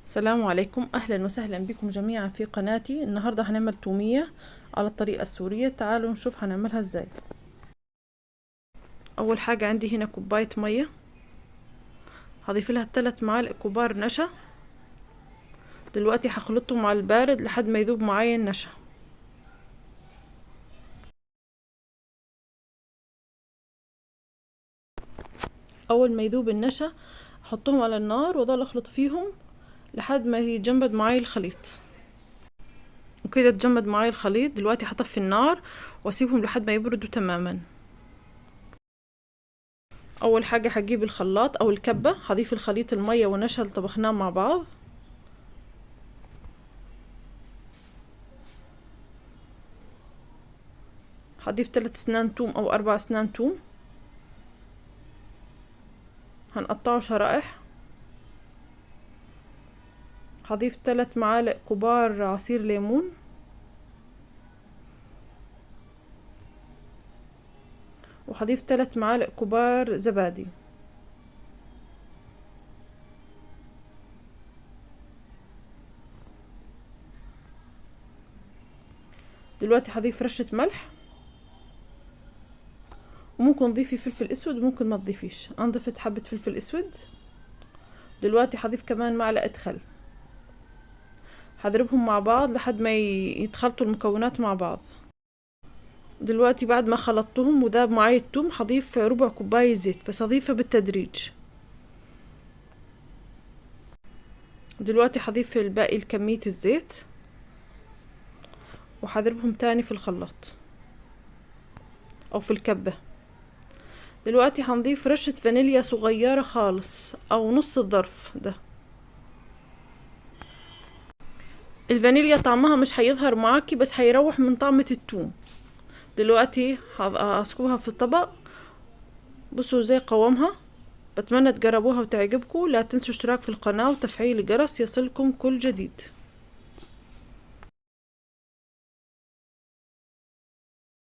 السلام عليكم، اهلا وسهلا بكم جميعا في قناتي. النهارده هنعمل تومية على الطريقة السورية. تعالوا نشوف هنعملها ازاي. اول حاجة عندي هنا كوباية مية، هضيف لها 3 معالق كبار نشا. دلوقتي هخلطهم مع البارد لحد ما يذوب معايا النشا. اول ما يذوب النشا احطهم على النار واظل اخلط فيهم لحد ما يتجمد معايا الخليط. وكده اتجمد معايا الخليط. دلوقتي هطفي النار واسيبهم لحد ما يبردوا تماما. اول حاجة هجيب الخلاط او الكبة، هضيف الخليط المية والنشا اللي طبخناه مع بعض. هضيف 3 اسنان توم او 4 اسنان توم، هنقطعه شرائح. هضيف 3 معالق كبار عصير ليمون، وهضيف 3 معالق كبار زبادي. دلوقتي هضيف رشة ملح، وممكن تضيفي فلفل اسود وممكن ما تضيفيش. انا ضفت حبة فلفل اسود. دلوقتي هضيف كمان معلقة خل. هضربهم مع بعض لحد ما يتخلطوا المكونات مع بعض. دلوقتي بعد ما خلطتهم وذاب معايا التوم هضيف ربع كوباية زيت، بس هضيفها بالتدريج. دلوقتي هضيف الباقي لكمية الزيت وهضربهم تاني في الخلاط او في الكبة. دلوقتي هنضيف رشة فانيليا صغيرة خالص او نص الظرف ده. الفانيليا طعمها مش هيظهر معاكي، بس هيروح من طعمة التوم. دلوقتي هسكبها في الطبق. بصوا زي قوامها. بتمنى تجربوها وتعجبكم. لا تنسوا اشتراك في القناة وتفعيل الجرس يصلكم كل جديد.